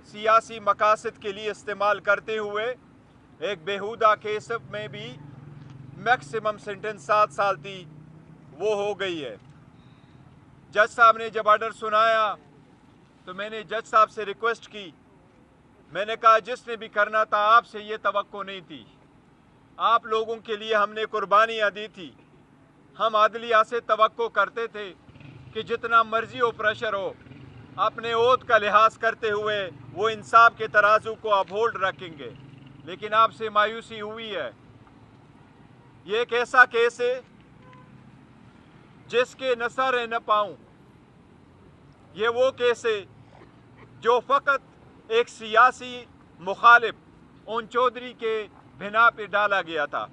सियासी मकासद के लिए इस्तेमाल करते हुए एक बेहुदा केस में भी मैक्सिमम सेंटेंस 7 साल थी, वो हो गई है। जज साहब ने जब ऑर्डर सुनाया तो मैंने जज साहब से रिक्वेस्ट की, मैंने कहा जिसने भी करना था आपसे ये तवक्को नहीं थी, आप लोगों के लिए हमने कुर्बानियाँ दी थी। हम अदलिया से तवक्को करते थे कि जितना मर्जी हो प्रेशर हो, अपने ओहद का लिहाज करते हुए वो इंसाफ के तराजू को अपहोल्ड रखेंगे, लेकिन आपसे मायूसी हुई है। ये एक ऐसा केस है जिसके न सर है न पाँव। ये वो केस है जो फ़कत एक सियासी मुखालिफ उन चौधरी के बिना पे डाला गया था।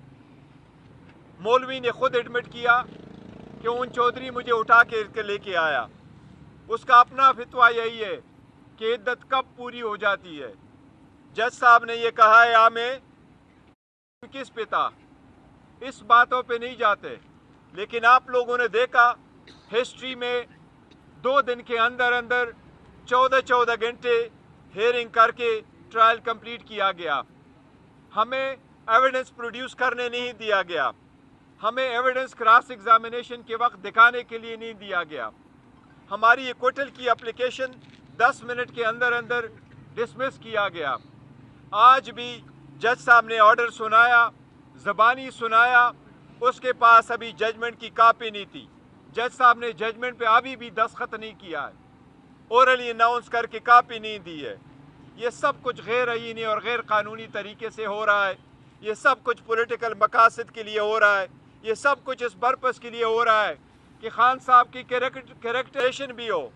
मौलवी ने खुद एडमिट किया कि उन चौधरी मुझे उठा के लेके आया। उसका अपना फितवा यही है कि इद्दत कब पूरी हो जाती है। जज साहब ने ये कहा है हमें किस पे था, इस बातों पे नहीं जाते, लेकिन आप लोगों ने देखा हिस्ट्री में 2 दिन के अंदर अंदर 14 घंटे हेयरिंग करके ट्रायल कंप्लीट किया गया। हमें एविडेंस प्रोड्यूस करने नहीं दिया गया, हमें एविडेंस क्रॉस एग्जामिनेशन के वक्त दिखाने के लिए नहीं दिया गया। हमारी एक्विटल की एप्लीकेशन 10 मिनट के अंदर अंदर डिसमिस किया गया। आज भी जज साहब ने ऑर्डर सुनाया, ज़बानी सुनाया, उसके पास अभी जजमेंट की कापी नहीं थी। जज साहब ने जजमेंट पे अभी भी दस्तखत नहीं किया है, ओरली अनाउंस करके कापी नहीं दी है। ये सब कुछ गैर आईनी और गैर कानूनी तरीके से हो रहा है। ये सब कुछ पॉलिटिकल मकासद के लिए हो रहा है। ये सब कुछ इस पर्पस के लिए हो रहा है कि खान साहब की कैरेक्टरेशन भी हो,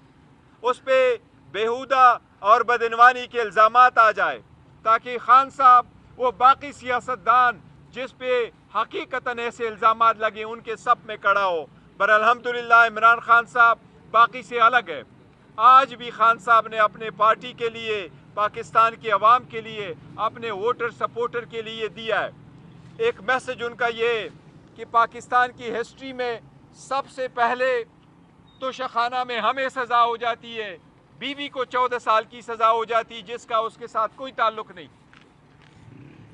उस पर बेहुदा और बदनवानी के इल्ज़ामात आ जाए, ताकि खान साहब वो बाकी सियासतदान जिस पे हकीकतन ऐसे इल्ज़ामात लगे उनके सब में खड़ा हो। पर अल्हम्दुलिल्लाह इमरान खान साहब बाकी से अलग है। आज भी खान साहब ने अपने पार्टी के लिए, पाकिस्तान की आवाम के लिए, अपने वोटर सपोर्टर के लिए दिया है। एक मैसेज उनका ये कि पाकिस्तान की हिस्ट्री में सबसे पहले तो शखाना में हमें सज़ा हो जाती है, बीवी को 14 साल की सज़ा हो जाती जिसका उसके साथ कोई ताल्लुक़ नहीं,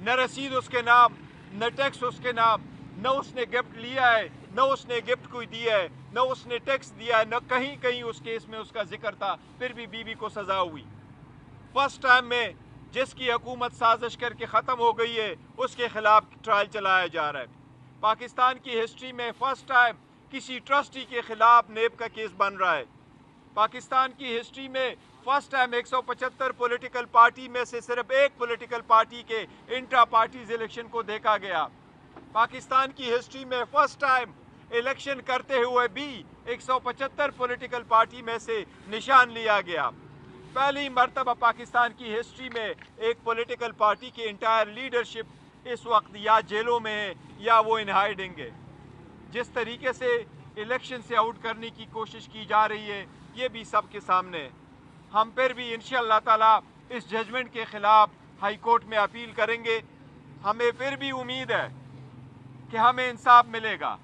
न रसीद उसके नाम, न टैक्स उसके नाम, न उसने गिफ्ट लिया है, न उसने गिफ्ट कोई दिया है, न उसने टैक्स दिया है, न कहीं कहीं उस केस में उसका जिक्र था, फिर भी बीवी को सज़ा हुई। फर्स्ट टाइम में जिसकी हुकूमत साजिश करके ख़त्म हो गई है उसके खिलाफ ट्रायल चलाया जा रहा है। पाकिस्तान की हिस्ट्री में फर्स्ट टाइम किसी ट्रस्टी के खिलाफ नेब का केस बन रहा है। पाकिस्तान की हिस्ट्री में फर्स्ट टाइम 175 पॉलिटिकल पार्टी में से सिर्फ एक पॉलिटिकल पार्टी के इंट्रा पार्टीज इलेक्शन को देखा गया। पाकिस्तान की हिस्ट्री में फर्स्ट टाइम इलेक्शन करते हुए भी 175 पॉलिटिकल पार्टी में से निशान लिया गया। पहली मरतबा पाकिस्तान की हिस्ट्री में एक पॉलिटिकल पार्टी की इंटायर लीडरशिप इस वक्त या जेलों में है या वो इन हाइडिंग है। जिस तरीके से इलेक्शन से आउट करने की कोशिश की जा रही है ये भी सबके सामने है। हम फिर भी इंशाअल्लाह ताला इस जजमेंट के ख़िलाफ़ हाई कोर्ट में अपील करेंगे। हमें फिर भी उम्मीद है कि हमें इंसाफ मिलेगा।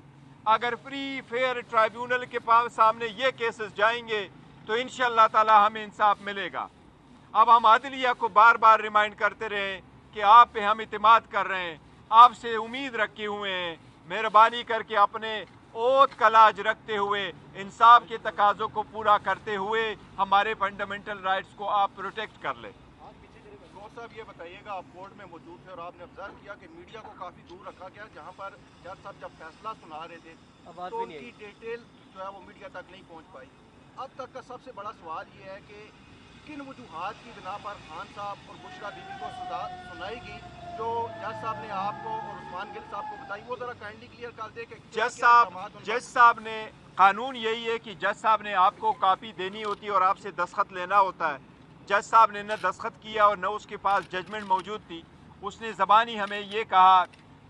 अगर फ्री फेयर ट्राइब्यूनल के सामने ये केसेस जाएंगे तो इंशाअल्लाह ताला हमें इंसाफ मिलेगा। अब हम अदलिया को बार बार रिमाइंड करते रहें कि आप पे हम इत्मीद कर रहे हैं, आपसे उम्मीद रखे हुए हैं। मेहरबानी करके अपने ओथ का लाज रखते हुए इंसाफ के तकाज़ों को पूरा करते हुए हमारे फंडामेंटल राइट्स को आप प्रोटेक्ट कर लें। साहब ये बताइएगा, आप कोर्ट में मौजूद थे और आपने ऑब्जर्व किया कि मीडिया को काफ़ी दूर रखा गया, जहाँ पर जज साहब जब फैसला सुना रहे थे तो उनकी डिटेल जो है वो मीडिया तक नहीं पहुँच पाई। अब तक का सबसे बड़ा सवाल ये है कि किन वजूहात की बिना पर खान साहब और बुशरा बीबी को सजा सुनाई गई जो जज साहब ने आपको और उस्मान गिल साहब को बताई, वो ज़रा काइंडली क्लियर कर दे कि जज साहब ने, कानून यही है कि जज साहब ने आपको कापी देनी होती है और आपसे दस्तखत लेना होता है। जज साहब ने न दस्तखत किया और न उसके पास जजमेंट मौजूद थी। उसने ज़बानी हमें ये कहा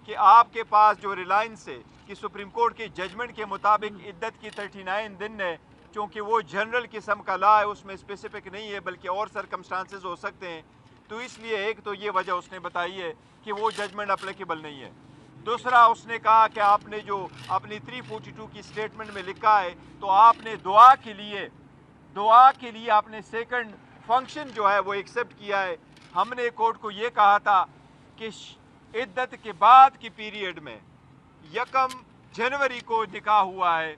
कि आपके पास जो रिलायंस है कि सुप्रीम कोर्ट के जजमेंट के मुताबिक इद्दत की 39 दिन है, क्योंकि वो जनरल किस्म का लॉ है, उसमें स्पेसिफिक नहीं है बल्कि और सर्कमस्टांसेस हो सकते हैं, तो इसलिए एक तो ये वजह उसने बताई है कि वो जजमेंट अप्लीकेबल नहीं है। दूसरा उसने कहा कि आपने जो अपनी 342 की स्टेटमेंट में लिखा है तो आपने दुआ के लिए आपने सेकंड फंक्शन जो है वो एक्सेप्ट किया है। हमने कोर्ट को ये कहा था कि इद्दत के बाद की पीरियड में 1 जनवरी को निकाह हुआ है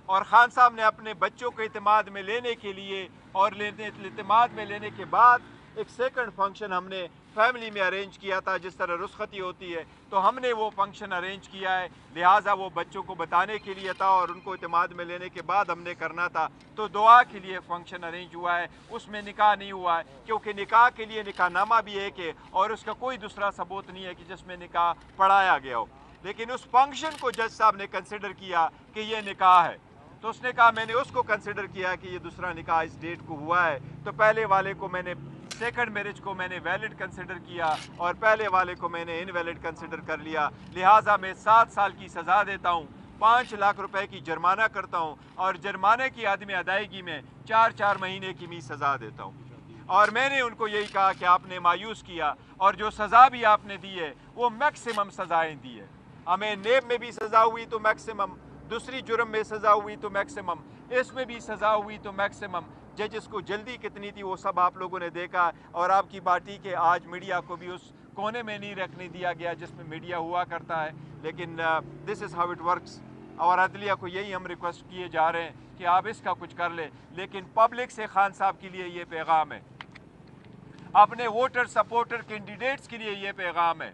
और खान साहब ने अपने बच्चों को इत्मीनान में लेने के लिए और इत्मीनान में लेने के बाद एक सेकंड फंक्शन हमने फैमिली में अरेंज किया था, जिस तरह रुस्खती होती है, तो हमने वो फंक्शन अरेंज किया है। लिहाजा वो बच्चों को बताने के लिए था और उनको इत्मीनान में लेने के बाद हमने करना था, तो दुआ के लिए फंक्शन अरेंज हुआ है, उसमें निकाह नहीं हुआ है, क्योंकि निकाह के लिए निकाहनामा भी एक है और उसका कोई दूसरा सबूत नहीं है कि जिसमें निकाह पढ़ाया गया हो। लेकिन उस फंक्शन को जज साहब ने कंसिडर किया कि ये निकाह है, तो उसने कहा मैंने उसको कंसिडर किया कि ये दूसरा निकाह इस डेट को हुआ है, तो पहले वाले को मैंने सेकंड मैरिज को मैंने वैलिड कंसिडर किया और पहले वाले को मैंने इनवैलिड कंसिडर कर लिया। लिहाजा मैं 7 साल की सज़ा देता हूँ, 5 लाख रुपए की जुर्माना करता हूँ और जुर्माने की आदमी अदायगी में 4-4 महीने की मी सज़ा देता हूँ। और मैंने उनको यही कहा कि आपने मायूस किया और जो सज़ा भी आपने दी है वो मैक्सिमम सज़ाएँ दी है। हमें नेब में भी सज़ा हुई तो मैक्सिमम, दूसरी जुर्म में सज़ा हुई तो मैक्सिमम, इसमें भी सज़ा हुई तो मैक्सिमम। जजेस को जल्दी कितनी थी वो सब आप लोगों ने देखा और आपकी पार्टी के आज मीडिया को भी उस कोने में नहीं रखने दिया गया जिसमें मीडिया हुआ करता है। लेकिन this is how it works. और अदलिया को यही हम रिक्वेस्ट किए जा रहे हैं कि आप इसका कुछ कर ले। लेकिन पब्लिक से खान साहब के लिए ये पैगाम है, अपने वोटर सपोर्टर कैंडिडेट्स के लिए ये पैगाम है,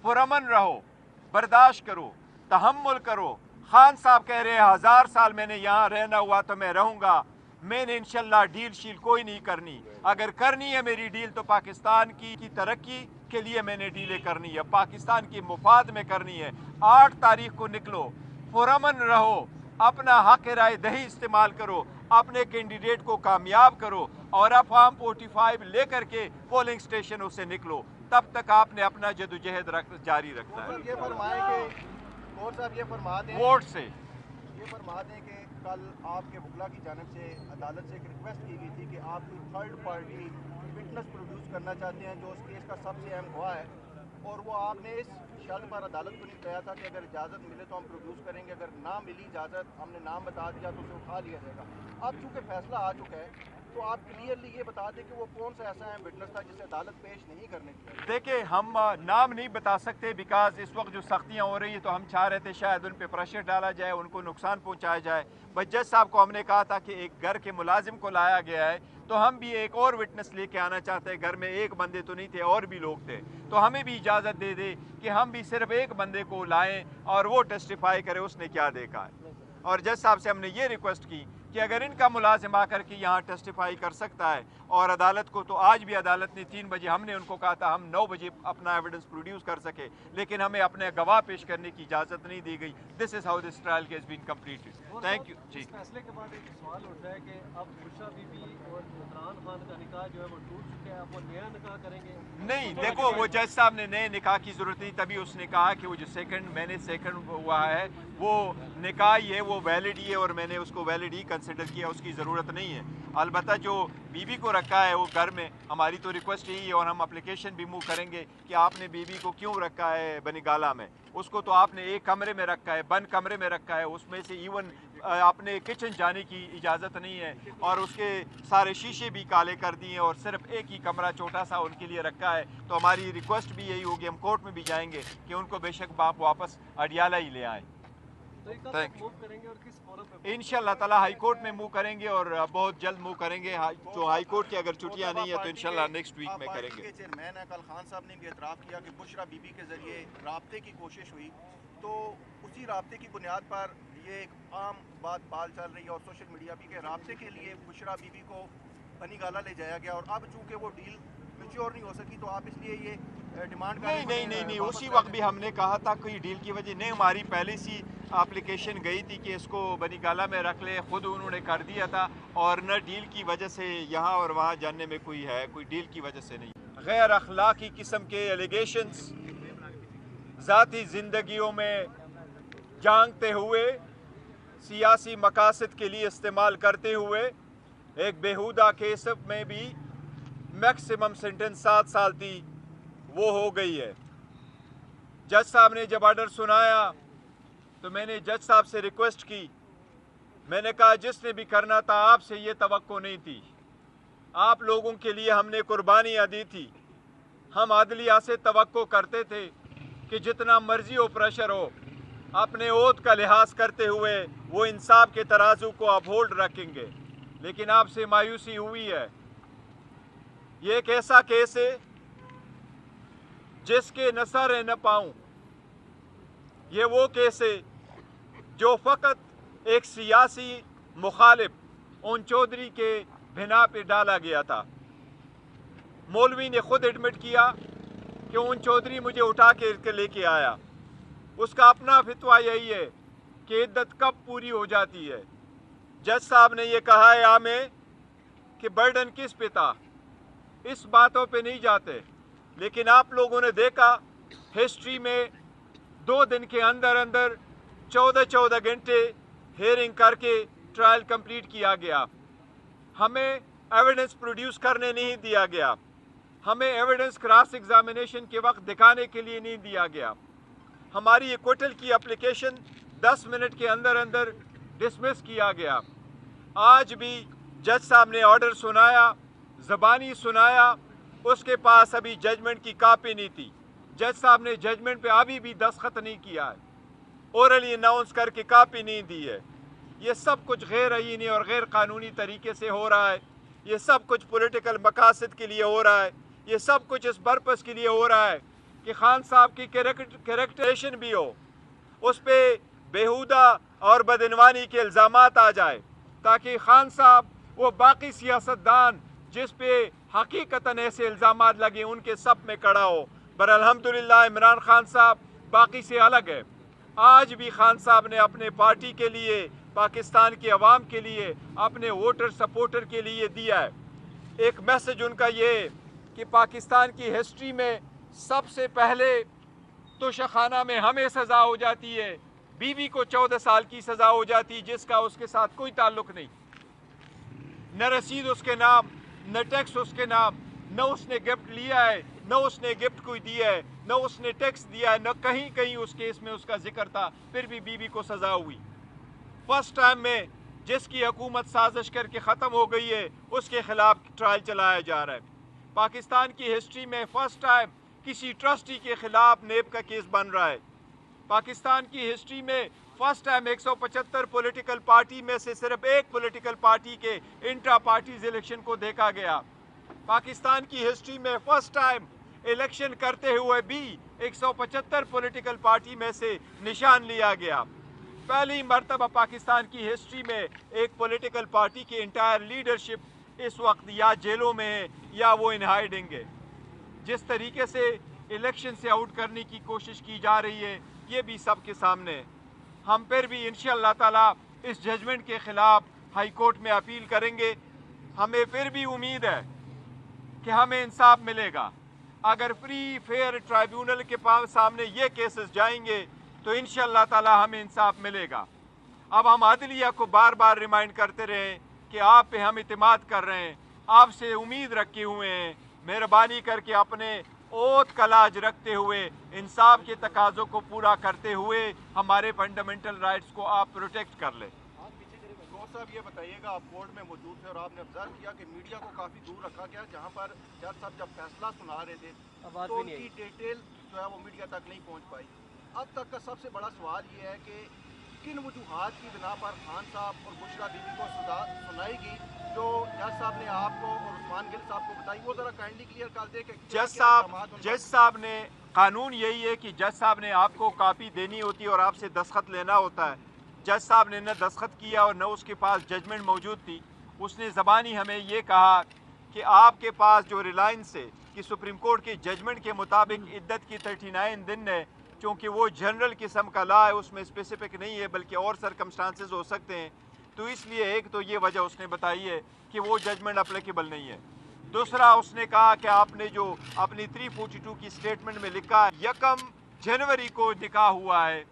पुरअमन रहो, बर्दाश्त करो, तहम्मुल करो। खान साहब कह रहे हैं 1000 साल मैंने यहाँ रहना हुआ तो मैं रहूँगा, मैंने इंशाल्लाह डील शील कोई नहीं करनी। अगर करनी है मेरी डील तो पाकिस्तान की तरक्की के लिए मैंने डीलें करनी है, पाकिस्तान की मुफाद में करनी है। 8 तारीख को निकलो, पुरअमन रहो, अपना हक राय दही इस्तेमाल करो, अपने कैंडिडेट को कामयाब करो और अब फॉर्म 45 लेकर के पोलिंग स्टेशनों से निकलो। तब तक आपने अपना जदोजहद जारी रखना है। ये फरमाएं कि कोर्ट साहब ये फरमा दें, वोट से ये फरमा दें कि कल आपके वकला की जानिब से अदालत से एक रिक्वेस्ट की गई थी कि आप कोई थर्ड पार्टी विटनेस प्रोड्यूस करना चाहते हैं जो उस केस का सबसे अहम गवाह है, और वो आपने इस शर्त पर अदालत को नहीं कहा था कि अगर इजाज़त मिले तो हम प्रोड्यूस करेंगे, अगर ना मिली इजाज़त, हमने नाम बता दिया तो उसे उठा लिया जाएगा। अब चूँकि फैसला आ चुका है तो आप क्लियरली ये बता दें कि वो कौन सा ऐसा अहम विटनेस था जिसे अदालत पेश नहीं करने दी। देखिए, हम नाम नहीं बता सकते बिकॉज इस वक्त जो सख्तियाँ हो रही है तो हम चाह रहे थे शायद उन पे प्रेशर डाला जाए, उनको नुकसान पहुँचाया जाए। बट जज साहब को हमने कहा था कि एक घर के मुलाजिम को लाया गया है तो हम भी एक और विटनेस लेके आना चाहते हैं। घर में एक बंदे तो नहीं थे, और भी लोग थे, तो हमें भी इजाज़त दे दे कि हम भी सिर्फ एक बंदे को लाएं और वो टेस्टिफाई करे उसने क्या देखा है। और जज साहब से हमने ये रिक्वेस्ट की कि अगर इनका मुलाजिम आकर के यहाँ टेस्टिफाई कर सकता है, और अदालत को तो आज भी अदालत ने 3 बजे, हमने उनको कहा था हम 9 बजे अपना एविडेंस प्रोड्यूस कर सके, लेकिन हमें अपने गवाह पेश करने की इजाज़त नहीं दी गई। This is how this trial case been completed. Thank you ji. इस फैसले के बाद एक सवाल उठा है कि अब बुशरा बीबी और इमरान खान का निकाह जो है वो टूट चुका है, अब वो नया निकाह करेंगे? नहीं, देखो, वो जज साहब ने नए निकाह की ज़रूरत नहीं, तभी उसने कहा कि वो जो सेकंड हुआ है वो निकाह ही है, वो वैलिड ही है और मैंने उसको वैलिड ही कंसिडर किया, उसकी ज़रूरत नहीं है। अलबत्ता जो बीबी को रखा है वो घर में, हमारी तो रिक्वेस्ट यही है और हम एप्लीकेशन भी मूव करेंगे कि आपने बीबी को क्यों रखा है बनीगाला में, उसको तो आपने एक कमरे में रखा है, बंद कमरे में रखा है, उसमें से इवन अपने किचन जाने की इजाज़त नहीं है और उसके सारे शीशे भी काले कर दिए और सिर्फ एक ही कमरा छोटा सा उनके लिए रखा है। तो हमारी रिक्वेस्ट भी यही होगी, हम कोर्ट में भी जाएंगे कि उनको बेशक बाप वापस अडियाला ही ले आएँ। इंशाल्लाह ताला हाई कोर्ट में मूव करेंगे और बहुत जल्द मूव करेंगे। जो हाई कोर्ट की अगर छुट्टियां नहीं है तो इंशाल्लाह नेक्स्ट वीक में करेंगे। चेयरमैन है, कल खान साहब ने भी एतराफ़ किया कि बुशरा बीबी के ज़रिए राब्ते की कोशिश हुई, तो उसी राब्ते की बुनियाद पर ये एक आम बात पाल चल रही है और सोशल मीडिया भी के राब्ते के लिए बुशरा बीबी को बनीगाला ले जाया गया और अब चूँकि वो डील मैच्योर नहीं हो सकी तो आप इसलिए ये डिमांड नहीं, उसी वक्त भी हमने कहा था कोई डील की वजह नहीं, हमारी पहले सी एप्लीकेशन गई थी कि इसको बनीगाला में रख ले, खुद उन्होंने कर दिया था और न डील की वजह से यहाँ और वहाँ जानने में कोई डील की वजह से नहीं। गैर अखलाकी किस्म के एलिगेशंस ज़ाती ज़िंदगियों में झांकते हुए, सियासी मकासद के लिए इस्तेमाल करते हुए एक बेहुदा केस में भी मैक्सिमम सेंटेंस 7 साल थी, वो हो गई है। जज साहब ने जब ऑर्डर सुनाया तो मैंने जज साहब से रिक्वेस्ट की, मैंने कहा जिसने भी करना था आपसे ये तवक्को नहीं थी آپ لوگوں کے لیے ہم نے قربانیاں دی تھی. ہم عدلیہ سے توقع کرتے تھے کہ جتنا مرضی ہو پریشر ہو اپنے عہد کا لحاظ کرتے ہوئے وہ انصاف کے ترازو کو اپہولڈ رکھیں گے، لیکن آپ سے مایوسی ہوئی ہے. یہ ایک ایسا کیس ہے جس کے نہ سر نہ پاؤں. یہ وہ کیس ہے جو فقط ایک سیاسی مخالف اون چودھری کے بنا پہ ڈالا گیا تھا. مولوی نے خود ایڈمٹ کیا کہ اون چودھری مجھے اٹھا کے لے کے آیا. اس کا اپنا فتویٰ یہی ہے کہ عدت کب پوری ہو جاتی ہے. جج صاحب نے یہ کہا ہے ہمیں کہ برڈن کس پہ تھا، اس باتوں پہ نہیں جاتے. لیکن آپ لوگوں نے دیکھا ہسٹری میں 2 دن کے اندر 14 گھنٹے ہیئرنگ کر کے ٹرائل کمپلیٹ کیا گیا. ہمیں ایویڈنس پروڈیوس کرنے نہیں دیا گیا، ہمیں ایویڈنس کراس ایگزامینیشن کے وقت دکھانے کے لیے نہیں دیا گیا. ہماری ایکویٹل کی اپلیکیشن 10 منٹ کے اندر ڈسمس کیا گیا. آج بھی جج صاحب نے آرڈر سنایا، زبانی سنایا، اس کے پاس ابھی ججمنٹ کی کاپی نہیں تھی. جج صاحب نے ججمنٹ پہ ابھی بھی دستخط نہیں کیا ہے، اورلی اناؤنس کر کے کاپی نہیں دی ہے. یہ سب کچھ غیر آئینی اور غیر قانونی طریقے سے ہو رہا ہے. یہ سب کچھ پولیٹیکل مقاصد کے لیے ہو رہا ہے. یہ سب کچھ اس پرپس کے لیے ہو رہا ہے کہ خان صاحب کی کریکٹریشن بھی ہو، اس پہ بیہودہ اور بدعنوانی کے الزامات آ جائے تاکہ خان صاحب وہ باقی سیاستدان جس پہ حقیقتاً ایسے الزامات لگے ان کے سب میں کڑا ہو. پر الحمدللہ عمران خان صاحب باقی سے الگ ہے. آج بھی خان صاحب نے اپنے پارٹی کے لیے، پاکستان کے عوام کے لیے، اپنے ووٹر سپورٹر کے لیے دیا ہے. ایک میسج ان کا یہ کہ پاکستان کی ہسٹری میں سب سے پہلے توشخانہ میں ہمیں سزا ہو جاتی ہے، بیوی کو 14 سال کی سزا ہو جاتی جس کا اس کے ساتھ کوئی تعلق نہیں، نہ رسید اس کے نام، نہ ٹیکس اس کے نام، نہ اس نے گفٹ لیا ہے، نہ اس نے گفٹ کوئی دیا ہے، نہ اس نے ٹیکس دیا ہے، نہ کہیں اس کیس میں اس کا ذکر تھا، پھر بھی بیوی کو سزا ہوئی. فرسٹ ٹائم میں جس کی حکومت سازش کر کے ختم ہو گئی ہے اس کے خلاف ٹرائل چلایا جا رہا ہے. پاکستان کی ہسٹری میں فرسٹ ٹائم کسی ٹرسٹی کے خلاف نیب کا کیس بن رہا ہے. پاکستان کی ہسٹری میں فرسٹ ٹائم 175 پولیٹیکل پارٹی میں سے صرف ایک پولیٹیکل پارٹی کے انٹرا پارٹیز الیکشن کو دیکھا گیا. پاکستان کی ہسٹری میں فرسٹ ٹائم الیکشن کرتے ہوئے بھی 175 پولیٹیکل پارٹی میں سے نشان لیا گیا. پہلی مرتبہ پاکستان کی ہسٹری میں ایک پولیٹیکل پارٹی کی انٹائر لیڈرشپ اس وقت یا جیلوں میں ہے یا وہ ان ہائیڈنگ ہے. جس طریقے سے الیکشن سے آؤٹ کرنے کی کوشش کی جا رہی ہے یہ بھی سب کے سامنے ہے. ہم پھر بھی انشاءاللہ تعالی اس ججمنٹ کے خلاف ہائی کورٹ میں اپیل کریں گے. ہمیں پھر بھی امید ہے کہ ہمیں انصاف ملے گا. اگر فری فیئر ٹرائیبیونل کے سامنے یہ کیسز جائیں گے تو انشاءاللہ تعالی ہمیں انصاف ملے گا. اب ہم عدلیہ کو بار بار ریمائنڈ کرتے رہیں کہ آپ پہ ہم اعتماد کر رہے ہیں، آپ سے امید رکھے ہوئے ہیں. مہربانی کر کے اپنے عہد کا لاج رکھتے ہوئے انصاف کے تقاضوں کو پورا کرتے ہوئے ہمارے فنڈامنٹل رائٹس کو آپ پروٹیکٹ کر لیں. صاحب یہ بتائیے گا، آپ کورٹ میں موجود تھے اور آپ نے آبزرو کیا کہ میڈیا کو کافی دور رکھا گیا، جہاں پر جج صاحب جب فیصلہ سنا رہے تھے تو ان کی ڈیٹیل جو ہے وہ میڈیا تک نہیں پہنچ پائی. اب تک کا سب سے بڑا سوال یہ ہے کہ کن وجوہات کی بنا پر خان صاحب اور بشرا بی بی کو سزا سنائی گئی جو جج صاحب نے آپ کو اور عثمان گل صاحب کو بتائی؟ وہ ذرا کائنڈلی کلیئر کر دے کہ جج صاحب نے، قانون یہی ہے کہ جج صاحب نے آپ کو کاپی دینی ہوتی ہے اور آپ سے دستخط لینا ہوتا ہے. جج صاحب نے نہ دستخط کیا اور نہ اس کے پاس ججمنٹ موجود تھی. اس نے زبانی ہمیں یہ کہا کہ آپ کے پاس جو ریلائنس ہے کہ سپریم کورٹ کے ججمنٹ کے مطابق عدت کی 39 دن ہے، چونکہ وہ جنرل قسم کا لا ہے، اس میں اسپیسیفک نہیں ہے بلکہ اور سرکمسٹانسز ہو سکتے ہیں، تو اس لیے ایک تو یہ وجہ اس نے بتائی ہے کہ وہ ججمنٹ اپلیکیبل نہیں ہے. دوسرا اس نے کہا کہ آپ نے جو اپنی 342 کی سٹیٹمنٹ میں لکھا ہے 1 جنوری کو نکاح ہوا ہے،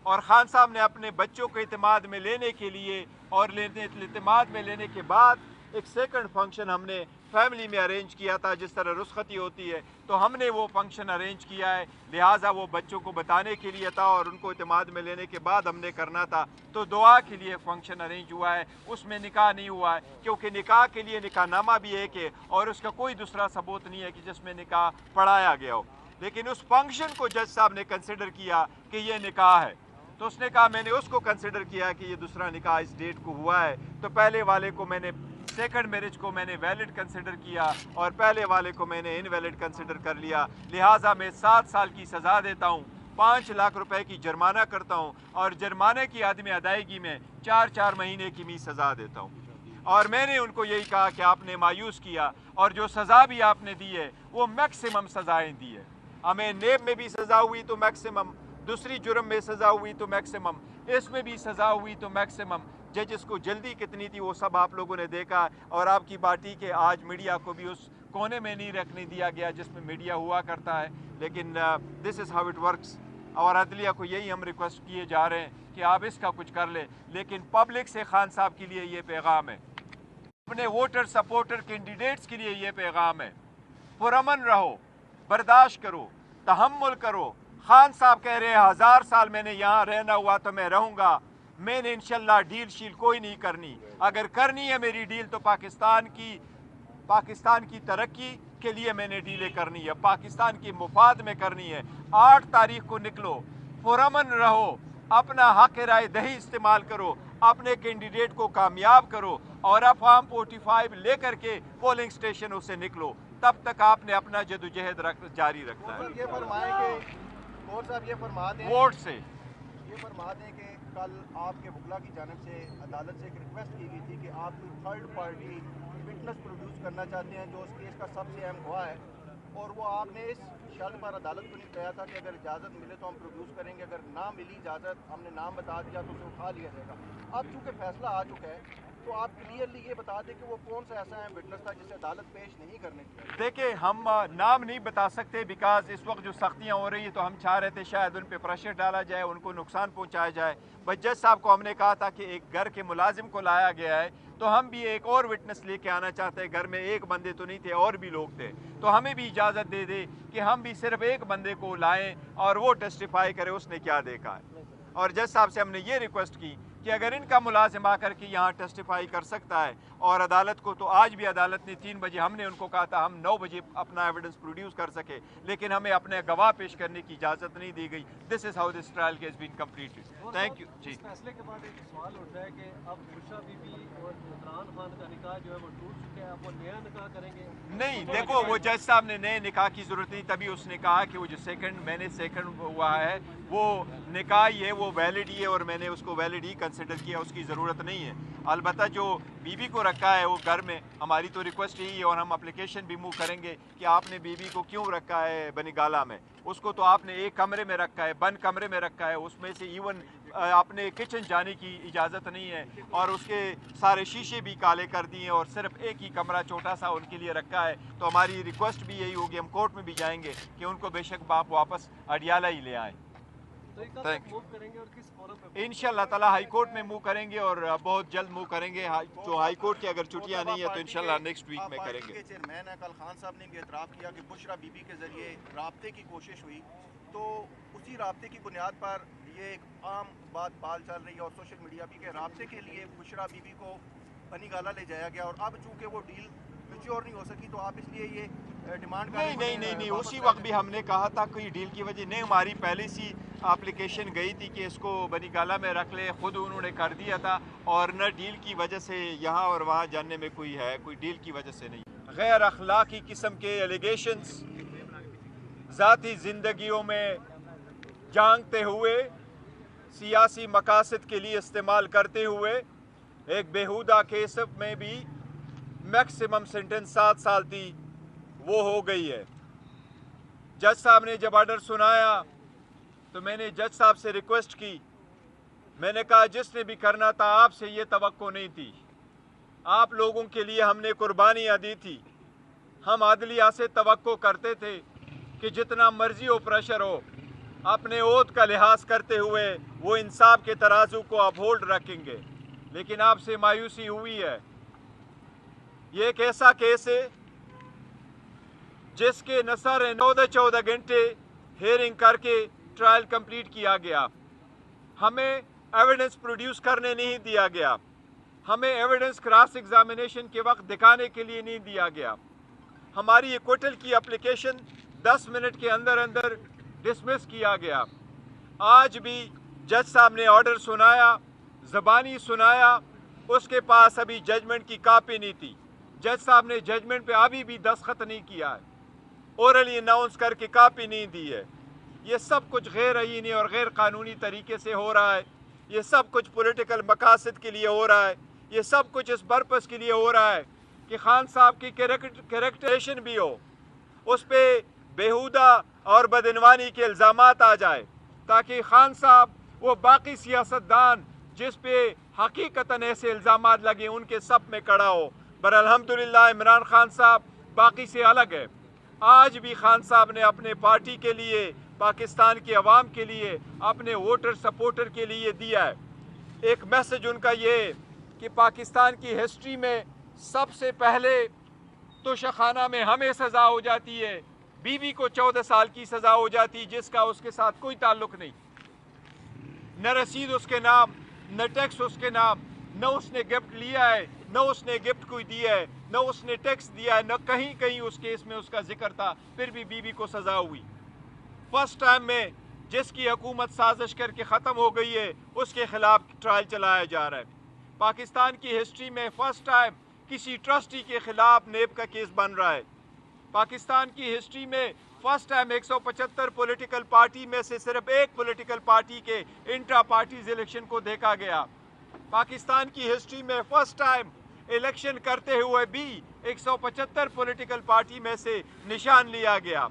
اور خان صاحب نے اپنے بچوں کو اعتماد میں لینے کے لیے اور اعتماد میں لینے کے بعد ایک سیکنڈ فنکشن ہم نے फैमिली में अरेंज किया था, जिस तरह रुस्खती होती है, तो हमने वो फंक्शन अरेंज किया है। लिहाजा वो बच्चों को बताने के लिए था और उनको इत्मीनान में लेने के बाद हमने करना था, तो दुआ के लिए फंक्शन अरेंज हुआ है, उसमें निकाह नहीं हुआ है, क्योंकि निकाह के लिए निकाहनामा भी एक है और उसका कोई दूसरा सबूत नहीं है कि जिसमें निकाह पढ़ाया गया हो। लेकिन उस फंक्शन को जज साहब ने कंसिडर किया कि ये निकाह है, तो उसने कहा मैंने उसको कंसिडर किया कि ये दूसरा निकाह इस डेट को हुआ है, तो पहले वाले को मैंने, सेकंड मैरिज को मैंने वैलिड कंसिडर किया और पहले वाले को मैंने इनवैलिड कंसिडर कर लिया। लिहाजा मैं 7 साल की सज़ा देता हूँ, 5 लाख रुपए की जुर्माना करता हूँ और जुर्माने की आदमी अदायगी में 4-4 महीने की मी सज़ा देता हूँ। और मैंने उनको यही कहा कि आपने मायूस किया और जो सज़ा भी आपने दी है वो मैक्सिमम सज़ाएँ दी है। हमें नेब में भी सज़ा हुई तो मैक्सिमम, दूसरी जुर्म में सज़ा हुई तो मैक्सिमम, इसमें भी सज़ा हुई तो मैक्सिमम। जजेस को जल्दी कितनी थी वो सब आप लोगों ने देखा, और आपकी पार्टी के आज मीडिया को भी उस कोने में नहीं रखने दिया गया जिसमें मीडिया हुआ करता है। लेकिन this is how it works. और अदलिया को यही हम रिक्वेस्ट किए जा रहे हैं कि आप इसका कुछ कर लें। लेकिन पब्लिक से खान साहब के लिए ये पैगाम है, अपने वोटर सपोर्टर कैंडिडेट्स के लिए ये पैगाम है, पुरअमन रहो, बर्दाश्त करो, तहम्मुल करो। खान साहब कह रहे हैं 1000 साल मैंने यहाँ रहना हुआ तो मैं रहूँगा, मैंने इंशाल्लाह डील शील कोई नहीं करनी। अगर करनी है मेरी डील तो पाकिस्तान की तरक्की के लिए मैंने डीलें करनी है, पाकिस्तान की मुफाद में करनी है। 8 तारीख को निकलो, पुरअमन रहो, अपना हक राय दही इस्तेमाल करो, अपने कैंडिडेट को कामयाब करो और अब फॉर्म 45 लेकर के पोलिंग स्टेशनों से निकलो। तब तक आपने अपना जदोजहद जारी रखना है। ये फरमाएं कि और साहब ये फरमा दें, वोट से ये फरमा दें कि कल आपके वकला की जानिब से अदालत से एक रिक्वेस्ट की गई थी कि आप कोई थर्ड पार्टी विटनेस प्रोड्यूस करना चाहते हैं जो उस केस का सबसे अहम गवाह है, और वो आपने इस शर्त पर अदालत को नहीं कहा था कि अगर इजाज़त मिले तो हम प्रोड्यूस करेंगे, अगर ना मिली इजाज़त, हमने नाम बता दिया तो उसे उठा लिया जाएगा। अब चूँकि फैसला आ चुका है तो आप क्लियरली ये बता दें कि वो कौन सा ऐसा है विटनेस था जिसे अदालत पेश नहीं करने की। देखिए, हम नाम नहीं बता सकते बिकॉज इस वक्त जो सख्तियाँ हो रही है तो हम चाह रहे थे शायद उन पे प्रेशर डाला जाए, उनको नुकसान पहुँचाया जाए। बट जज साहब को हमने कहा था कि एक घर के मुलाजिम को लाया गया है तो हम भी एक और विटनेस लेके आना चाहते हैं। घर में एक बंदे तो नहीं थे, और भी लोग थे, तो हमें भी इजाज़त दे दे कि हम भी सिर्फ एक बंदे को लाएँ और वो टेस्टिफाई करे उसने क्या देखा है। और जज साहब से हमने ये रिक्वेस्ट की कि अगर इनका मुलाजिम आकर के यहाँ टेस्टिफाई कर सकता है, और अदालत को तो आज भी अदालत ने 3 बजे, हमने उनको कहा था हम 9 बजे अपना एविडेंस प्रोड्यूस कर सके, लेकिन हमें अपने गवाह पेश करने की इजाज़त नहीं दी गई। This is how this trial case been completed. Thank you ji. इस फैसले के बाद एक सवाल उठता है कि अब बुशरा बीबी और इमरान खान का निकाह जो है वो टूट चुका है, अब वो नया निकाह करेंगे? नहीं, देखो, वो जज साहब ने नए निकाह की ज़रूरत नहीं, तभी उसने कहा कि वो जो सेकंड हुआ है वो निकाह ही है, वो वैलिड ही है और मैंने उसको वैलिड ही कंसिडर किया, उसकी ज़रूरत नहीं है। अलबत्ता जो बीबी को रखा है वो घर में, हमारी तो रिक्वेस्ट यही है और हम एप्लीकेशन भी मूव करेंगे कि आपने बीबी को क्यों रखा है बनीगाला में, उसको तो आपने एक कमरे में रखा है, बंद कमरे में रखा है, उसमें से इवन अपने किचन जाने की इजाज़त नहीं है और उसके सारे शीशे भी काले कर दिए और सिर्फ एक ही कमरा छोटा सा उनके लिए रखा है। तो हमारी रिक्वेस्ट भी यही होगी, हम कोर्ट में भी जाएंगे कि उनको बेशक बाप वापस अडियाला ही ले आएँ। इंशाल्लाह ताला हाई कोर्ट में मूव करेंगे और बहुत जल्द मूव करेंगे। जो हाई कोर्ट की अगर छुट्टियां नहीं है तो इंशाल्लाह नेक्स्ट वीक में करेंगे। चेयरमैन है, कल खान साहब ने भी एतराफ़ किया कि बुशरा बीबी के ज़रिए राब्ते की कोशिश हुई, तो उसी राब्ते की बुनियाद पर ये एक आम बात चल रही है और सोशल मीडिया भी के राब्ते के लिए बुशरा बीबी को बनीगाला ले जाया गया, और अब चूँकि वो डील मैच्योर नहीं हो सकी तो आप इसलिए ये डिमांड नहीं, उसी वक्त भी हमने कहा था कोई डील की वजह नहीं, हमारी पहले सी एप्लीकेशन गई थी कि इसको बनीगाला में रख ले, खुद उन्होंने कर दिया था, और न डील की वजह से यहाँ और वहाँ जानने में कोई डील की वजह से नहीं। गैर अखलाकी किस्म के एलिगेशंस ज़ाती ज़िंदगियों में झांकते हुए, सियासी मकासद के लिए इस्तेमाल करते हुए, एक बेहुदा केस में भी मैक्सिमम सेंटेंस 7 साल थी वो हो गई है। जज साहब ने जब ऑर्डर सुनाया तो मैंने जज साहब से रिक्वेस्ट की, मैंने कहा जिसने भी करना था आपसे ये तवक्को नहीं थी, आप लोगों के लिए हमने कुर्बानियाँ दी थी, हम अदलिया से तवक्को करते थे कि जितना मर्जी हो प्रेशर हो अपने ओहद का लिहाज करते हुए वो इंसाफ के तराजू को अपहोल्ड रखेंगे, लेकिन आपसे मायूसी हुई है। یہ ایک ایسا کیس ہے جس کے نثر 14 گھنٹے ہیئرنگ کر کے ٹرائل کمپلیٹ کیا گیا. ہمیں ایویڈنس پروڈیوس کرنے نہیں دیا گیا. ہمیں ایویڈنس کراس ایگزامینیشن کے وقت دکھانے کے لیے نہیں دیا گیا. ہماری ایکوٹل کی اپلیکیشن 10 منٹ کے اندر اندر ڈسمس کیا گیا. آج بھی جج صاحب نے آرڈر سنایا, زبانی سنایا, اس کے پاس ابھی ججمنٹ کی کاپی نہیں تھی. جج صاحب نے ججمنٹ پہ ابھی بھی دستخط نہیں کیا ہے, اورلی اناؤنس کر کے کاپی نہیں دی ہے. یہ سب کچھ غیر آئینی اور غیر قانونی طریقے سے ہو رہا ہے. یہ سب کچھ پولیٹیکل مقاصد کے لیے ہو رہا ہے. یہ سب کچھ اس پرپس کے لیے ہو رہا ہے کہ خان صاحب کی کریکٹریشن بھی ہو, اس پہ بیہودہ اور بدعنوانی کے الزامات آ جائے, تاکہ خان صاحب وہ باقی سیاستدان جس پہ حقیقتاً ایسے الزامات لگے ان کے سب میں کڑا ہو. پر الحمدللہ عمران خان صاحب باقی سے الگ ہے. آج بھی خان صاحب نے اپنے پارٹی کے لیے, پاکستان کی عوام کے لیے, اپنے ووٹر سپورٹر کے لیے دیا ہے. ایک میسج ان کا یہ کہ پاکستان کی ہسٹری میں سب سے پہلے توشخانہ میں ہمیں سزا ہو جاتی ہے, بیوی کو 14 سال کی سزا ہو جاتی جس کا اس کے ساتھ کوئی تعلق نہیں, نہ رسید اس کے نام, نہ ٹیکس اس کے نام, نہ اس نے گفٹ لیا ہے, نہ اس نے گفٹ کوئی دیا ہے, نہ اس نے ٹیکس دیا ہے, نہ کہیں کہیں اس کیس میں اس کا ذکر تھا, پھر بھی بیوی کو سزا ہوئی. فرسٹ ٹائم میں جس کی حکومت سازش کر کے ختم ہو گئی ہے اس کے خلاف ٹرائل چلایا جا رہا ہے. پاکستان کی ہسٹری میں فرسٹ ٹائم کسی ٹرسٹی کے خلاف نیب کا کیس بن رہا ہے. پاکستان کی ہسٹری میں فرسٹ ٹائم 175 پولیٹیکل پارٹی میں سے صرف ایک پولیٹیکل پارٹی کے انٹرا پارٹیز الیکشن کو دیکھا گیا. پاکستان کی ہسٹری میں فرسٹ ٹائم الیکشن کرتے ہوئے بھی 175 پولیٹیکل پارٹی میں سے نشان لیا گیا.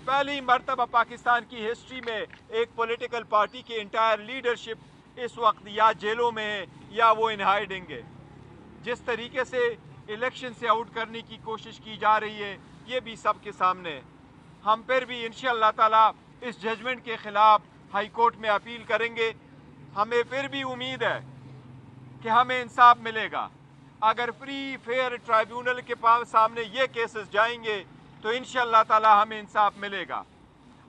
پہلی مرتبہ پاکستان کی ہسٹری میں ایک پولیٹیکل پارٹی کی انٹائر لیڈرشپ اس وقت یا جیلوں میں ہے یا وہ ان ہائیڈنگ ہے. جس طریقے سے الیکشن سے آؤٹ کرنے کی کوشش کی جا رہی ہے یہ بھی سب کے سامنے ہے. ہم پھر بھی انشاءاللہ تعالیٰ اس ججمنٹ کے خلاف ہائی کورٹ میں اپیل کریں گے. ہمیں پھر بھی امید ہے کہ ہمیں انصاف ملے گا. اگر فری فیئر ٹرائیبیونل کے سامنے یہ کیسز جائیں گے تو انشاءاللہ تعالیٰ ہمیں انصاف ملے گا.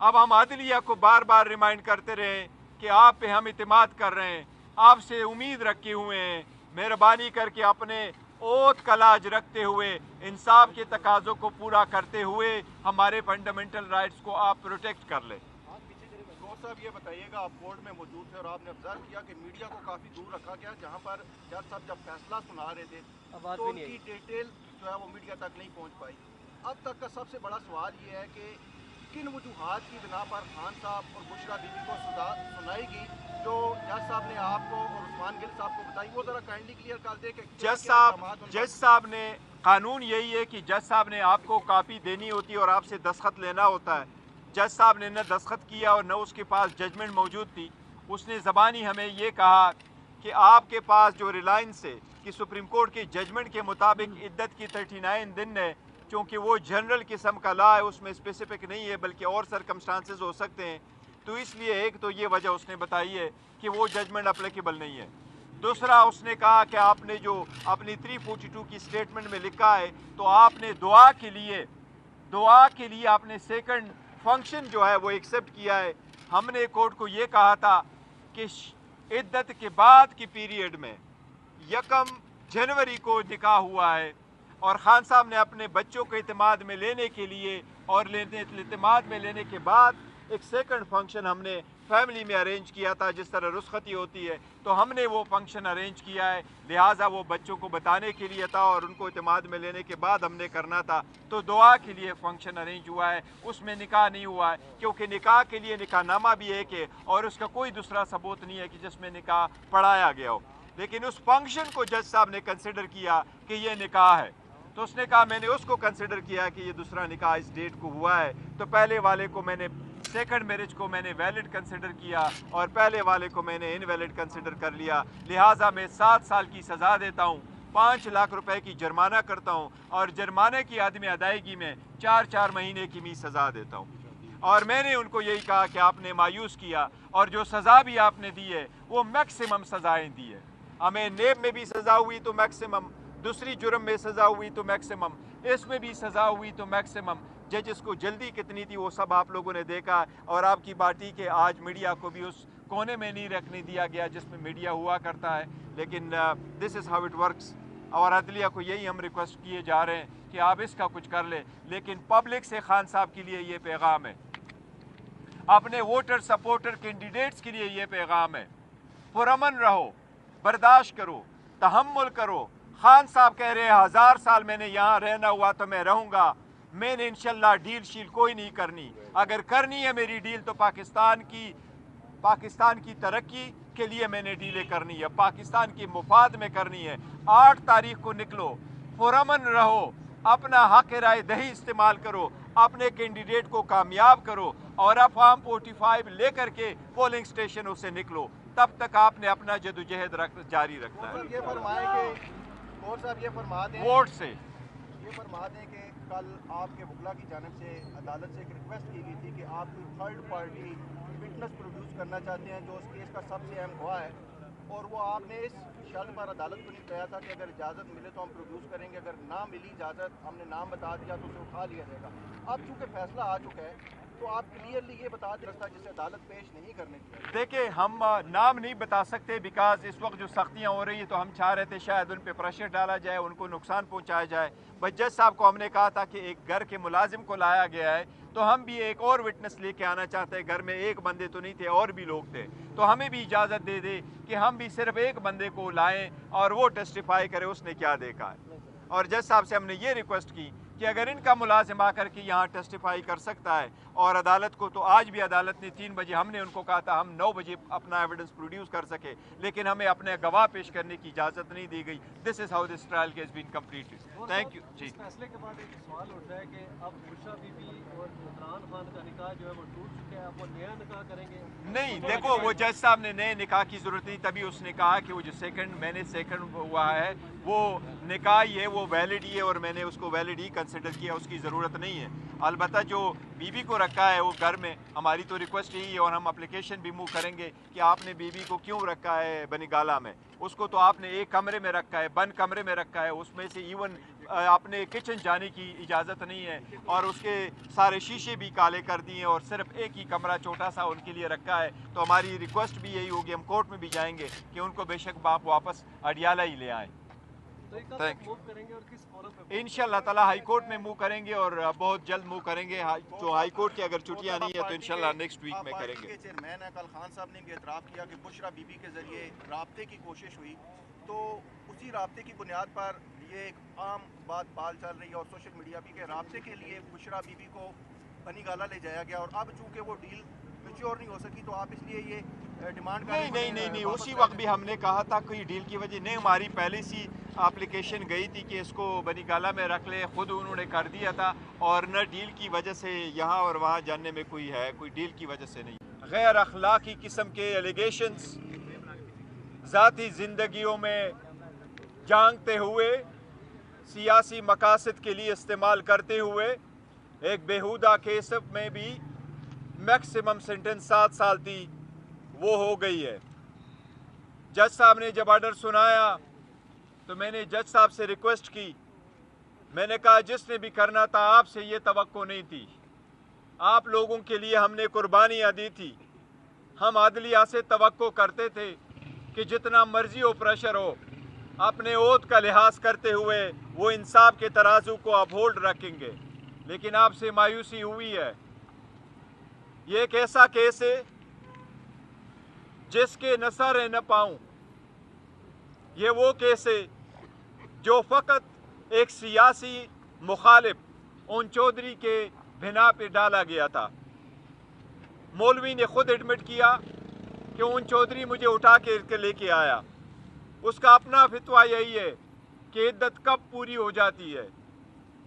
اب ہم عدلیہ کو بار بار ریمائنڈ کرتے رہیں کہ آپ پہ ہم اعتماد کر رہے ہیں, آپ سے امید رکھے ہوئے ہیں. مہربانی کر کے اپنے اوتھ کا لاج رکھتے ہوئے, انصاف کے تقاضوں کو پورا کرتے ہوئے ہمارے فنڈامنٹل رائٹس کو آپ پروٹیکٹ کر لیں. صاحب یہ بتائیے گا, آپ کورٹ میں موجود تھے اور آپ نے آبزرو کیا کہ میڈیا کو کافی دور رکھا گیا, جہاں پر جج صاحب جب فیصلہ سنا رہے تھے تو ان کی ڈیٹیل جو ہے وہ میڈیا تک نہیں پہنچ پائی. اب تک کا سب سے بڑا سوال یہ ہے کہ کن وجوہات کی بنا پر خان صاحب اور بشرا بی بی کو سزا سنائی گئی جو جج صاحب نے آپ کو اور عثمان گل صاحب کو بتائی, وہ ذرا کائنڈلی کلیئر کر دے کہ جج صاحب نے, قانون یہی ہے کہ جج صاحب نے آپ کو کاپی دینی ہوتی ہے اور آپ سے دستخط لینا ہوتا ہے. جج صاحب نے نہ دستخط کیا اور نہ اس کے پاس ججمنٹ موجود تھی. اس نے زبانی ہمیں یہ کہا کہ آپ کے پاس جو ریلائنس ہے کہ سپریم کورٹ کے ججمنٹ کے مطابق عدت کی 39 دن ہے, چونکہ وہ جنرل قسم کا لا ہے, اس میں اسپیسیفک نہیں ہے بلکہ اور سرکمسٹانسز ہو سکتے ہیں, تو اس لیے ایک تو یہ وجہ اس نے بتائی ہے کہ وہ ججمنٹ اپلیکیبل نہیں ہے. دوسرا اس نے کہا کہ آپ نے جو اپنی 342 کی سٹیٹمنٹ میں لکھا ہے تو آپ نے دعا کے لیے آپ نے سیکنڈ فنکشن جو ہے وہ ایکسیپٹ کیا ہے. ہم نے کورٹ کو یہ کہا تھا کہ عدت کے بعد کی پیریڈ میں 1 جنوری کو نکاح ہوا ہے اور خان صاحب نے اپنے بچوں کو اعتماد میں لینے کے لیے اور اعتماد میں لینے کے بعد ایک سیکنڈ فنکشن ہم نے فیملی میں ارینج کیا تھا, جس طرح رخصتی ہوتی ہے تو ہم نے وہ فنکشن ارینج کیا ہے. لہٰذا وہ بچوں کو بتانے کے لیے تھا اور ان کو اعتماد میں لینے کے بعد ہم نے کرنا تھا, تو دعا کے لیے فنکشن ارینج ہوا ہے, اس میں نکاح نہیں ہوا ہے. کیونکہ نکاح کے لیے نکاح نامہ بھی ایک ہے اور اس کا کوئی دوسرا ثبوت نہیں ہے کہ جس میں نکاح پڑھایا گیا ہو. لیکن اس فنکشن کو جج صاحب نے کنسیڈر کیا کہ یہ نکاح ہے, تو اس نے کہا میں نے اس کو کنسیڈر کیا کہ یہ دوسرا نکاح اس ڈیٹ کو ہوا ہے, تو پہلے والے کو میں نے سیکنڈ میرج کو میں نے ویلڈ کنسیڈر کیا اور پہلے والے کو میں نے انویلڈ کنسیڈر کر لیا. لہٰذا میں 7 سال کی سزا دیتا ہوں, 5 لاکھ روپے کی جرمانہ کرتا ہوں اور جرمانے کی عدم ادائیگی میں 4 مہینے کی بھی سزا دیتا ہوں. اور میں نے ان کو یہی کہا کہ آپ نے مایوس کیا اور جو سزا بھی آپ نے دی ہے وہ میکسیمم سزائیں دی ہے. ہمیں نیب میں بھی سزا ہوئی تو میکسیمم دوسری جرم میں سزا ہوئی تو میکسیمم، اس میں بھی سزا ہوئی تو میکسیمم۔ ججز کو جلدی کتنی تھی وہ سب آپ لوگوں نے دیکھا، اور آپ کی پارٹی کے آج میڈیا کو بھی اس کونے میں نہیں رکھنے دیا گیا جس میں میڈیا ہوا کرتا ہے، لیکن دس از ہاؤ اٹ ورکس۔ اور عدلیہ کو یہی ہم ریکویسٹ کیے جا رہے ہیں کہ آپ اس کا کچھ کر لیں، لیکن پبلک سے خان صاحب کے لیے یہ پیغام ہے، اپنے ووٹر سپورٹر کینڈیڈیٹس کے لیے یہ پیغام ہے، پرامن رہو، برداشت کرو، تحمل کرو۔ خان صاحب کہہ رہے ہیں 1000 سال میں نے یہاں رہنا ہوا تو میں رہوں گا، میں نے انشاءاللہ ڈیل شیل کوئی نہیں کرنی، اگر کرنی ہے میری ڈیل تو پاکستان کی ترقی کے لیے میں نے ڈیلیں کرنی ہے، پاکستان کی مفاد میں کرنی ہے۔ 8 تاریخ کو نکلو، پرامن رہو، اپنا حق رائے دہی استعمال کرو، اپنے کینڈیڈیٹ کو کامیاب کرو، اور فارم 45 لے کر کے پولنگ سٹیشنوں سے نکلو، تب تک آپ نے اپنا جدوجہد جاری رکھنا ہے۔ یہ فرمائیں کہ کور صاحب یہ فرما دیں ووٹ سے یہ فرما دیں کہ کل آپ کے وکلا کی جانب سے عدالت سے ایک ریکویسٹ کی گئی تھی کہ آپ کوئی تھرڈ پارٹی وٹنس پروڈیوس کرنا چاہتے ہیں جو اس کیس کا سب سے اہم گواہ ہے، اور وہ آپ نے اس شرط پر عدالت کو نہیں کہا تھا کہ اگر اجازت ملے تو ہم پروڈیوس کریں گے، اگر نہ ملی اجازت ہم نے نام بتا دیا تو اسے اٹھا لیا جائے گا۔ اب چونکہ فیصلہ آ چکا ہے تو آپ کلیئرلی یہ بتا دیں رستہ جسے عدالت پیش نہیں کرنے کی۔ دیکھیں ہم نام نہیں بتا سکتے بیکاز اس وقت جو سختیاں ہو رہی ہیں تو ہم چاہ رہے تھے شاید ان پہ پریشر ڈالا جائے، ان کو نقصان پہنچایا جائے، بٹ جج صاحب کو ہم نے کہا تھا کہ ایک گھر کے ملازم کو لایا گیا ہے تو ہم بھی ایک اور وٹنس لے کے آنا چاہتے ہیں، گھر میں ایک بندے تو نہیں تھے اور بھی لوگ تھے، تو ہمیں بھی اجازت دے دے کہ ہم بھی صرف ایک بندے کو لائیں اور وہ ٹیسٹیفائی کرے اس نے کیا دیکھا ہے۔ اور جج صاحب سے ہم نے یہ ریکویسٹ کی کہ اگر ان کا ملازم آ کر کے یہاں ٹیسٹیفائی کر سکتا ہے، اور عدالت کو تو آج بھی عدالت نے 3 بجے، ہم نے ان کو کہا تھا ہم 9 بجے اپنا ایویڈنس پروڈیوس کر سکے، لیکن ہمیں اپنے گواہ پیش کرنے کی اجازت نہیں دی گئی۔ This is how this trial has been completed. Thank you ji. اس فیصلے کے بعد ایک سوال اٹھتا ہے کہ اب بشرا بی بی اور عمران خان کا نکاح جو ہے وہ ٹوٹ چکا ہے، اب وہ نیا نکاح کریں گے؟ نہیں دیکھو، وہ جج صاحب نے نئے نکاح کی ضرورت نہیں، تبھی اس نے کہا کہ وہ جو میں نے سیکنڈ ہوا ہے وہ نکاح ہی ہے، وہ ویلڈ ہی ہے، اور میں نے اس کو ویلڈ ہی کنسیڈر کیا، اس کی ضرورت نہیں ہے۔ البتہ جو بیوی کو رکھا ہے وہ گھر میں، ہماری تو ریکویسٹ یہی ہے اور ہم اپلیکیشن بھی موو کریں گے کہ آپ نے بیوی کو کیوں رکھا ہے بنی گالا میں، اس کو تو آپ نے ایک کمرے میں رکھا ہے، بند کمرے میں رکھا ہے، اس میں سے ایون اپنے کچن جانے کی اجازت نہیں ہے، اور اس کے سارے شیشے بھی کالے کر دیے اور صرف ایک ہی کمرہ چھوٹا سا ان کے لیے رکھا ہے۔ تو ہماری ریکویسٹ بھی یہی ہوگی، ہم کورٹ میں بھی جائیں گے کہ ان کو بے شک باپ واپس اڈیالہ ہی لے آئیں۔ تو یہ کب تک موو کریں گے اور کس فورم پہ؟ انشاءاللہ تعالی ہائی کورٹ میں موو کریں گے، اور بہت جلد موو کریں گے، جو ہائی کورٹ کی اگر چھٹیاں نہیں ہے تو انشاءاللہ نیکسٹ ویک میں کریں گے۔ پارٹی کے چیئرمین ہیں، کل خان صاحب نے بھی اعتراف کیا کہ بشرا بی بی کے ذریعے رابطے کی کوشش ہوئی، تو اسی رابطے کی بنیاد پر یہ ایک عام بات پال چل رہی ہے اور سوشل میڈیا بھی کہ رابطے کے لیے بشرا بی بی کو بنی گالا لے جایا گیا، اور اب چونکہ وہ ڈیل میچور نہیں ہو سکی تو آپ اس لیے یہ ڈیمانڈ کر رہے ہیں؟ نہیں، اسی وقت بھی ہم نے کہا تھا کوئی ڈیل کی وجہ نہیں، ہماری پہلے سی اپلیکیشن گئی تھی کہ اس کو بنی گالا میں رکھ لے، خود انہوں نے کر دیا تھا، اور نہ ڈیل کی وجہ سے یہاں اور وہاں جاننے میں کوئی ڈیل کی وجہ سے نہیں۔ غیر اخلاقی قسم کے ایلیگیشنز ذاتی زندگیوں میں جانگتے ہوئے، سیاسی مقاصد کے لیے استعمال کرتے ہوئے، ایک بیہودہ کیس میں بھی میکسیمم سینٹنس 7 سال تھی، وہ ہو گئی ہے۔ جج صاحب نے جب آرڈر سنایا تو میں نے جج صاحب سے ریکویسٹ کی، میں نے کہا جس نے بھی کرنا تھا آپ سے یہ توقع نہیں تھی، آپ لوگوں کے لیے ہم نے قربانیاں دی تھی، ہم عدلیہ سے توقع کرتے تھے کہ جتنا مرضی ہو پریشر ہو، اپنے عہد کا لحاظ کرتے ہوئے وہ انصاف کے ترازو کو اپہولڈ رکھیں گے، لیکن آپ سے مایوسی ہوئی ہے۔ یہ ایک ایسا کیس ہے جس کے نہ سر ہے نہ پاؤں، یہ وہ کیس ہے جو فقط ایک سیاسی مخالف اون چودھری کے بنا پہ ڈالا گیا تھا۔ مولوی نے خود ایڈمٹ کیا کہ اون چودھری مجھے اٹھا کے لے کے آیا، اس کا اپنا فتویٰ یہی ہے کہ عدت کب پوری ہو جاتی ہے۔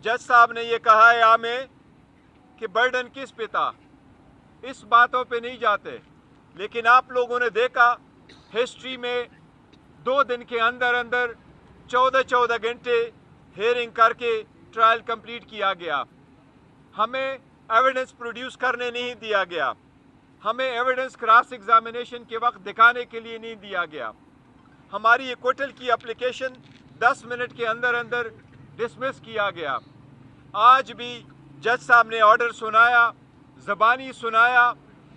جج صاحب نے یہ کہا ہے ہمیں کہ برڈن کس پہ تھا، اس باتوں پہ نہیں جاتے، لیکن آپ لوگوں نے دیکھا ہسٹری میں 2 دن کے اندر 14 گھنٹے ہیئرنگ کر کے ٹرائل کمپلیٹ کیا گیا، ہمیں ایویڈنس پروڈیوس کرنے نہیں دیا گیا، ہمیں ایویڈنس کراس ایگزامینیشن کے وقت دکھانے کے لیے نہیں دیا گیا، ہماری ایکوٹل کی اپلیکیشن 10 मिनट के अंदर डिसमिस किया गया। आज भी जज साहब ने ऑर्डर सुनाया, ज़बानी सुनाया,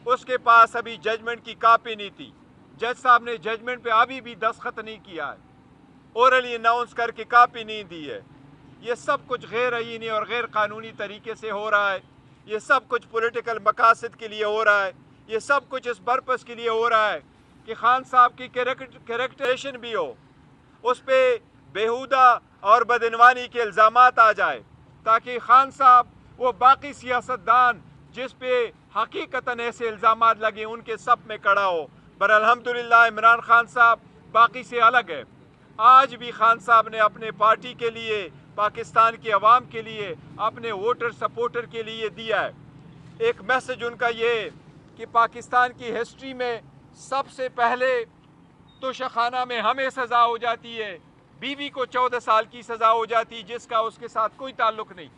उसके पास अभी जजमेंट की कापी नहीं थी। जज साहब ने जजमेंट पे अभी भी दस्तखत नहीं किया है, ओरली अनाउंस करके कापी नहीं दी है। ये सब कुछ गैर आईनी और गैर कानूनी तरीके से हो रहा है। ये सब कुछ पॉलिटिकल मकासद के लिए हो रहा है। ये सब कुछ इस पर्पस के लिए हो रहा है कि खान साहब की कैरेक्टरेशन भी हो, उस पर बेहुदा और बदनवानी के इल्ज़ामात आ जाए, ताकि खान साहब वो बाकी सियासतदान जिस पे हकीकतन ऐसे इल्ज़ामात लगे उनके सब में खड़ा हो। पर अल्हम्दुलिल्लाह इमरान खान साहब बाकी से अलग है। आज भी खान साहब ने अपने पार्टी के लिए, पाकिस्तान की आवाम के लिए, अपने वोटर सपोर्टर के लिए दिया है। एक मैसेज उनका ये कि पाकिस्तान की हिस्ट्री में सबसे पहले तोशाखाना में हमें सज़ा हो जाती है, बीवी को 14 साल की सज़ा हो जाती, जिसका उसके साथ कोई ताल्लुक़ नहीं,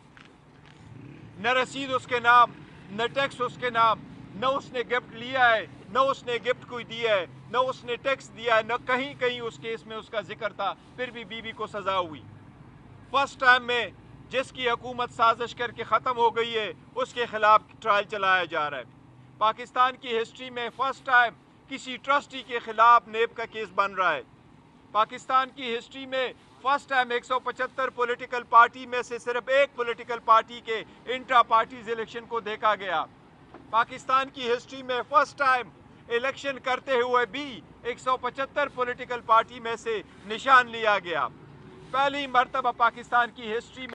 न रसीद उसके नाम, न टैक्स उसके नाम, न उसने गिफ्ट लिया है, न उसने गिफ्ट कोई दिया है, न उसने टैक्स दिया है, न कहीं कहीं उस केस में उसका जिक्र था, फिर भी बीवी को सज़ा हुई। फर्स्ट टाइम में जिसकी हुकूमत साजिश करके ख़त्म हो गई है, उसके खिलाफ ट्रायल चलाया जा रहा है। पाकिस्तान की हिस्ट्री में फर्स्ट टाइम किसी ट्रस्टी के खिलाफ नेब का केस बन रहा है। पाकिस्तान की हिस्ट्री में फर्स्ट टाइम 175 पॉलिटिकल पार्टी में से सिर्फ एक पॉलिटिकल पार्टी के इंट्रा पार्टीज इलेक्शन को देखा गया। पाकिस्तान की हिस्ट्री में फर्स्ट टाइम इलेक्शन करते हुए भी 175 पॉलिटिकल पार्टी में से निशान लिया गया। पहली मर्तबा पाकिस्तान की हिस्ट्री में